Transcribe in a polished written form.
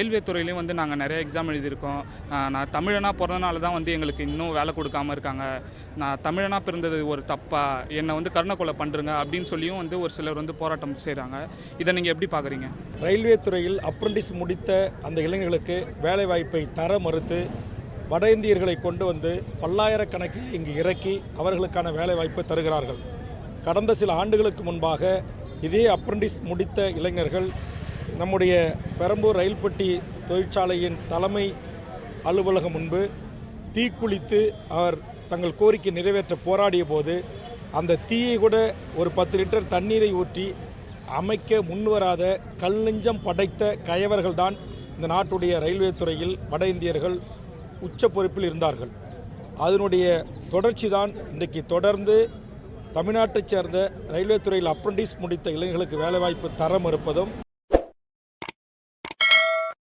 Railway துறையிலையும் வந்து நாங்கள் நிறைய எக்ஸாம் எழுதியிருக்கோம். நான் தமிழனா பிறந்தனால தான் வந்து எங்களுக்கு இன்னும் வேலை கொடுக்காம இருக்காங்க. நான் தமிழனா பிறந்தது ஒரு தப்பா, என்னை வந்து கருணை பண்ணுறங்க அப்படின்னு சொல்லியும் வந்து ஒரு சிலர் வந்து போராட்டம் செய்கிறாங்க. இதை நீங்கள் எப்படி பார்க்குறீங்க? ரயில்வே துறையில் அப்ரண்டிஸ் முடித்த அந்த இளைஞர்களுக்கு வேலைவாய்ப்பை தர மறுத்து வட இந்தியர்களை கொண்டு வந்து பல்லாயிரக்கணக்கில் இங்கு இறக்கி அவர்களுக்கான வேலைவாய்ப்பை தருகிறார்கள். கடந்த சில ஆண்டுகளுக்கு முன்பாக இதே அப்ரண்டிஸ் முடித்த இளைஞர்கள் நம்முடைய பெரம்பூர் ரயில்பட்டி தொழிற்சாலையின் தலைமை அலுவலகம் முன்பு தீக்குளித்து அவர் தங்கள் கோரிக்கை நிறைவேற்ற போராடிய போது அந்த தீயை கூட ஒரு 10 லிட்டர் தண்ணீரை ஊற்றி அமைக்க முன்வராத கல் நெஞ்சம் படைத்த கயவர்கள்தான் இந்த நாட்டுடைய ரயில்வே துறையில் வட இந்தியர்கள் உச்ச பொறுப்பில் இருந்தார்கள். அதனுடைய தொடர்ச்சி தான் இன்றைக்கு தொடர்ந்து தமிழ்நாட்டைச் சேர்ந்த ரயில்வே துறையில் அப்ரண்டிஸ் முடித்த இளைஞர்களுக்கு வேலைவாய்ப்பு தர மறுப்பதும்